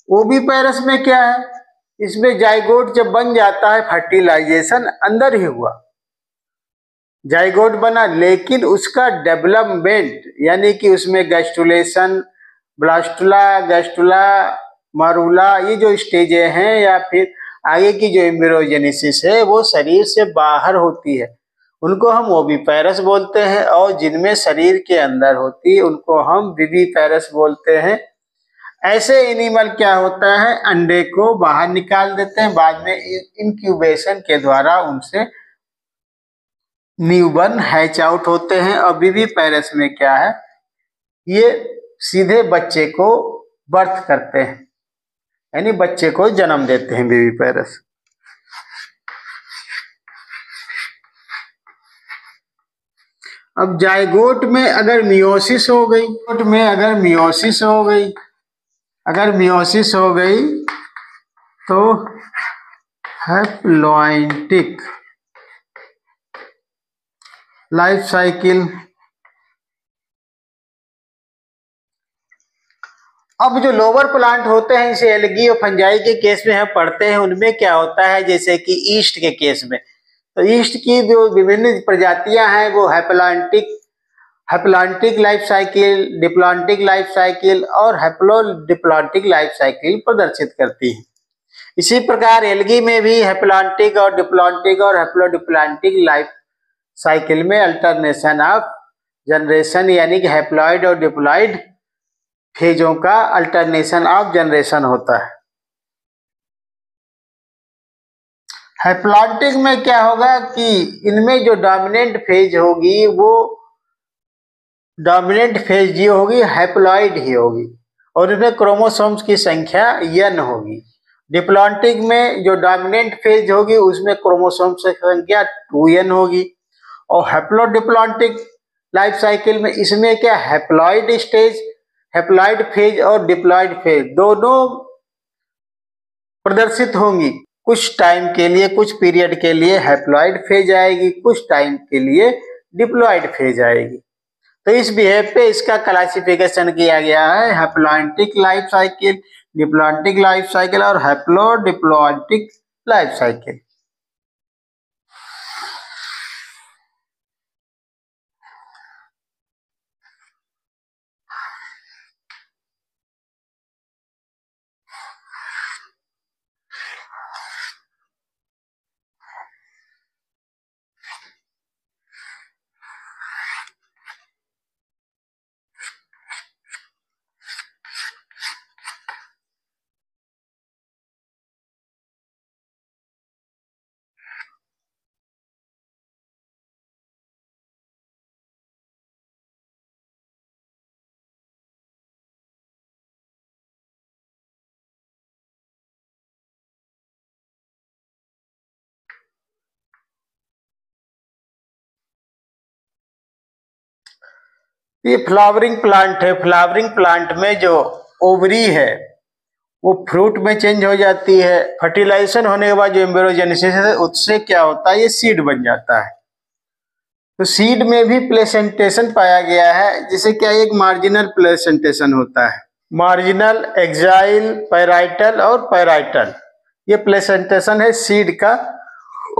Oviparous में क्या है, इसमें जाइगोट जब बन जाता है, फर्टिलाइजेशन अंदर ही हुआ, जाइगोट बना, लेकिन उसका डेवलपमेंट यानी कि उसमें गैस्ट्रुलेशन, ब्लास्टुला, गैस्ट्रुला, मारूला, ये जो स्टेजें हैं, या फिर आगे की जो एम्ब्रियोजेनेसिस है, वो शरीर से बाहर होती है, उनको हम ओविपेरस बोलते हैं। और जिनमें शरीर के अंदर होती है उनको हम विविपेरस बोलते हैं। ऐसे एनिमल क्या होता है, अंडे को बाहर निकाल देते हैं, बाद में इंक्यूबेशन के द्वारा उनसे न्यूबॉर्न हैच आउट होते हैं। और विविपेरस में क्या है, ये सीधे बच्चे को बर्थ करते हैं, यानी बच्चे को जन्म देते हैं विविपेरस। अब जाइगोट में अगर मियोसिस हो गई, अगर मियोसिस हो गई तो हैप्लॉइडिक लाइफ साइकिल। अब जो लोअर प्लांट होते हैं, इसे एल्गी और फंजाई के केस में हम पढ़ते हैं, उनमें क्या होता है, जैसे कि ईस्ट के केस में, तो ईस्ट की जो विभिन्न प्रजातियां हैं वो haplontic life cycle, diplontic life cycle और हैप्लोडिप्लॉन्टिक लाइफ साइकिल प्रदर्शित करती हैं। इसी प्रकार एल्गी में भी हैप्लॉन्टिक और डिप्लॉन्टिक और हैप्लोडिप्लॉन्टिक लाइफ साइकिल में अल्टरनेशन ऑफ जनरेशन, यानी कि हैप्लॉइड और डिप्लॉइड फेजों का अल्टरनेशन ऑफ जनरेशन होता है। हैप्लॉन्टिक में क्या होगा कि इनमें जो डोमिनेंट फेज होगी, वो डोमिनेंट फेज जो होगी हैप्लॉइड ही होगी, और इसमें क्रोमोसोम्स की संख्या n होगी। डिप्लॉन्टिक में जो डोमिनेंट फेज होगी, उसमें क्रोमोसोम्स की संख्या 2n होगी। और हैप्लोडिप्लॉन्टिक लाइफ साइकिल में इसमें क्या, हैप्लॉइड स्टेज, हैप्लॉइड फेज और डिप्लॉइड फेज दोनों प्रदर्शित होंगी। कुछ टाइम के लिए, कुछ पीरियड के लिए हैप्लॉइड फेज आएगी, कुछ टाइम के लिए डिप्लॉइड फेज आएगी। तो इस बिहेव पे इसका क्लासिफिकेशन किया गया है, haplontic life cycle, diplontic life cycle और हैप्लोडिप्लॉन्टिक लाइफ साइकिल। ये फ्लावरिंग प्लांट है। फ्लावरिंग प्लांट में जो ओवरी है वो फ्रूट में चेंज हो जाती है। फर्टिलाइजेशन होने के बाद जो एम्ब्रियोजेनेसिस है उससे क्या होता है, ये सीड बन जाता है। तो सीड में भी प्लेसेंटेशन पाया गया है, जिसे क्या एक मार्जिनल प्लेसेंटेशन होता है। मार्जिनल, एक्साइल, पैराइटल और पैराइटल, ये प्लेसेंटेशन है सीड का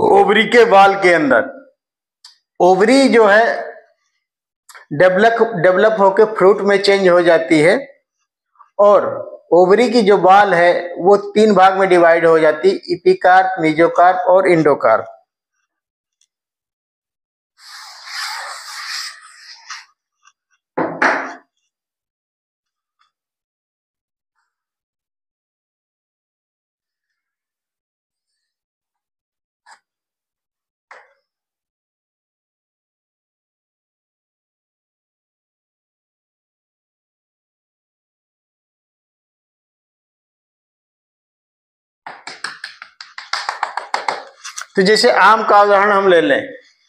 ओवरी के बाल के अंदर। ओवरी जो है डेवलप होकर फ्रूट में चेंज हो जाती है और ओवरी की जो बाल है वो 3 भाग में डिवाइड हो जाती, एपिकार्प, मेसोकार्प और एंडोकार्प। तो जैसे आम का उदाहरण हम ले लें,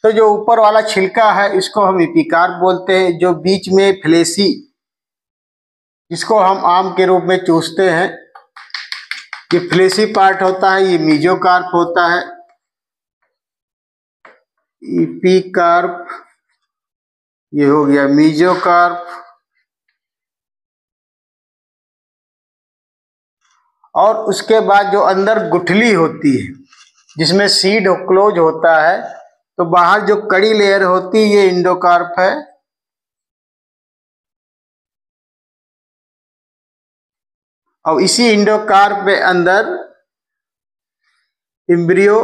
तो जो ऊपर वाला छिलका है इसको हम एपिकार्प बोलते हैं। जो बीच में फ्लेसी, जिसको हम आम के रूप में चूसते हैं, ये फ्लेसी पार्ट होता है, ये मेसोकार्प होता है। एपिकार्प ये हो गया, मेसोकार्प। और उसके बाद जो अंदर गुठली होती है जिसमें सीड क्लोज होता है, तो बाहर जो कड़ी लेयर होती है ये एंडोकार्प है। और इसी एंडोकार्प में अंदर एम्ब्रियो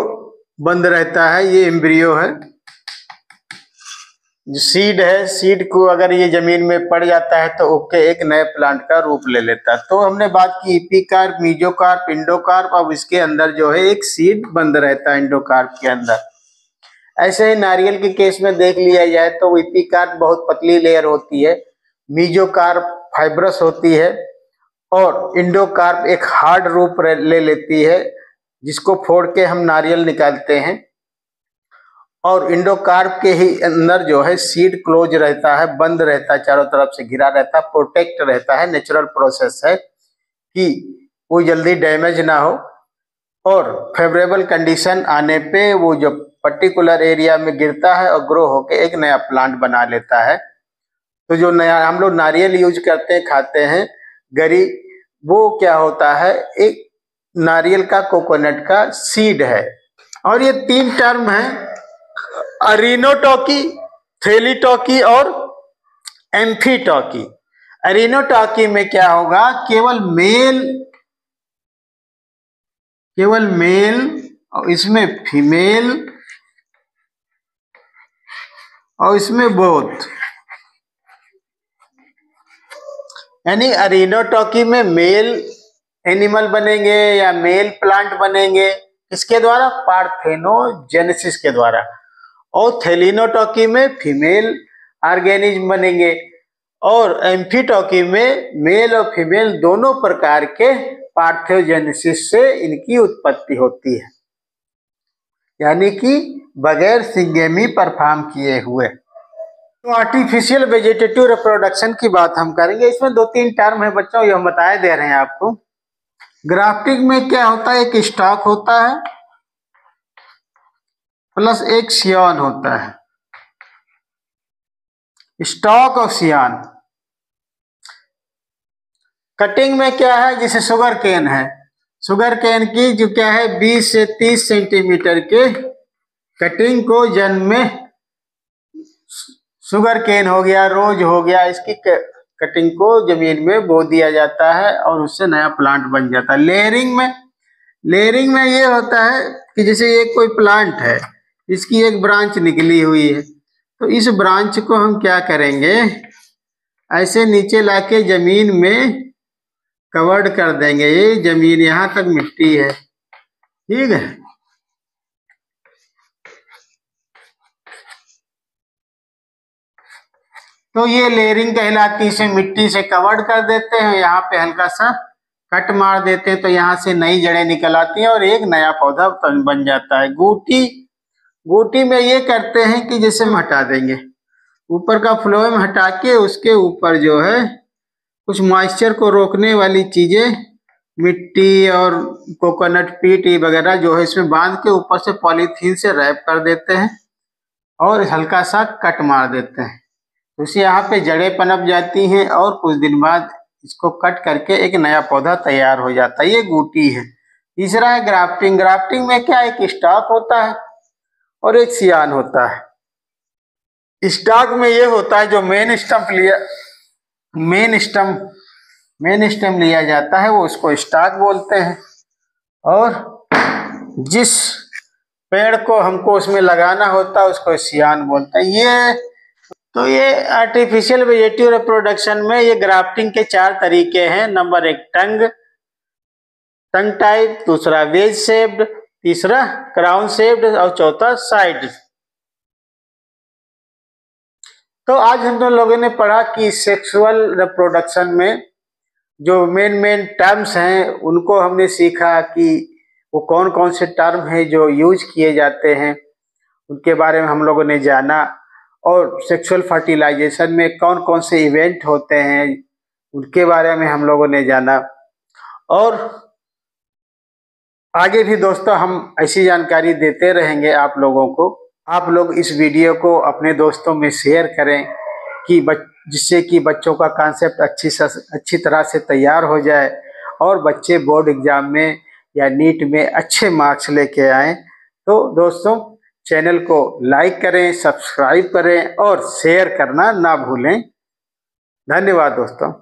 बंद रहता है, ये एम्ब्रियो है। जो सीड है, सीड को अगर ये जमीन में पड़ जाता है तो ओके एक नए प्लांट का रूप ले लेता है। तो हमने बात की एपिकार्प, मेसोकार्प, एंडोकार्प। अब इसके अंदर जो है एक सीड बंद रहता है एंडोकार्प के अंदर। ऐसे ही नारियल के केस में देख लिया जाए तो एपिकार्प बहुत पतली लेयर होती है, मेसोकार्प फाइब्रस होती है और एंडोकार्प एक हार्ड रूप ले लेती है, जिसको फोड़ के हम नारियल निकालते हैं। और एंडोकार्प के ही अंदर जो है सीड क्लोज रहता है, बंद रहता है, चारों तरफ से घिरा रहता है, प्रोटेक्ट रहता है। नेचुरल प्रोसेस है कि वो जल्दी डैमेज ना हो और फेवरेबल कंडीशन आने पे वो जो पर्टिकुलर एरिया में गिरता है और ग्रो होके एक नया प्लांट बना लेता है। तो जो नया हम लोग नारियल यूज करते हैं, खाते हैं गरी, वो क्या होता है, एक नारियल का, कोकोनट का सीड है। और ये 3 टर्म है, अरिनोटोकी, थैलीटोकी और एम्फीटोकी। अरिनोटोकी में क्या होगा, केवल मेल और इसमें फीमेल और इसमें बोथ। यानी अरिनोटोकी में मेल एनिमल बनेंगे या मेल प्लांट बनेंगे, इसके द्वारा पार्थेनोजेनेसिस के द्वारा। और थैलीनोटोकी में फीमेल ऑर्गेनिज्म बनेंगे और एम्फीटोकी में मेल और फीमेल दोनों प्रकार के पार्थेनोजेनेसिस से इनकी उत्पत्ति होती है, यानी कि बगैर सिंगेमी परफॉर्म किए हुए। तो आर्टिफिशियल वेजिटेटिव रिप्रोडक्शन की बात हम करेंगे। इसमें 2-3 टर्म है बच्चों, ये हम बताए दे रहे हैं आपको। ग्राफ्टिंग में क्या होता है, एक स्टॉक होता है प्लस एक सियान होता है, स्टॉक और सियान। कटिंग में क्या है, जैसे शुगर केन है, शुगर केन की जो क्या है 20 से 30 सेंटीमीटर के कटिंग को जन्म में, शुगर केन हो गया, रोज हो गया, इसकी कटिंग को जमीन में बो दिया जाता है और उससे नया प्लांट बन जाता है। लेयरिंग में ये होता है कि जैसे ये कोई प्लांट है, इसकी एक ब्रांच निकली हुई है, तो इस ब्रांच को हम क्या करेंगे, ऐसे नीचे लाके जमीन में कवर्ड कर देंगे। ये जमीन यहाँ तक मिट्टी है, ठीक है। तो ये लेयरिंग कहलाती है। इसे मिट्टी से कवर्ड कर देते हैं, यहाँ पे हल्का सा कट मार देते हैं तो यहाँ से नई जड़ें निकल आती हैं और एक नया पौधा बन जाता है। गूटी में ये करते हैं कि जैसे हम हटा देंगे ऊपर का फ्लोएम हटा के उसके ऊपर जो है कुछ मॉइस्चर को रोकने वाली चीजें, मिट्टी और कोकोनट पीट वगैरह जो है इसमें बांध के ऊपर से पॉलीथीन से रैप कर देते हैं और हल्का सा कट मार देते हैं। तो इसे यहाँ पे जड़ें पनप जाती हैं और कुछ दिन बाद इसको कट करके एक नया पौधा तैयार हो जाता है। ये गूटी है। तीसरा है ग्राफ्टिंग। ग्राफ्टिंग में क्या, एक स्टॉक होता है और एक सियान होता है। स्टॉक में ये होता है जो मेन स्टेम लिया जाता है वो उसको स्टॉक बोलते हैं, और जिस पेड़ को हमको उसमें लगाना होता है उसको सियान बोलते हैं। ये आर्टिफिशियल वेजिटेटिव रिप्रोडक्शन में ये ग्राफ्टिंग के 4 तरीके हैं। नंबर 1 टंग टाइप, दूसरा वेज शेप्ड, तीसरा क्राउन शेप्ड और चौथा साइड। तो आज हम लोगों ने पढ़ा कि सेक्सुअल रिप्रोडक्शन में जो मेन टर्म्स हैं उनको हमने सीखा कि वो कौन कौन से टर्म हैं जो यूज किए जाते हैं, उनके बारे में हम लोगों ने जाना। और सेक्सुअल फर्टिलाइजेशन में कौन कौन से इवेंट होते हैं उनके बारे में हम लोगों ने जाना। और आगे भी दोस्तों हम ऐसी जानकारी देते रहेंगे आप लोगों को। आप लोग इस वीडियो को अपने दोस्तों में शेयर करें कि जिससे कि बच्चों का कॉन्सेप्ट अच्छी तरह से तैयार हो जाए और बच्चे बोर्ड एग्जाम में या नीट में अच्छे मार्क्स लेके आएँ। तो दोस्तों चैनल को लाइक करें, सब्सक्राइब करें और शेयर करना ना भूलें। धन्यवाद दोस्तों।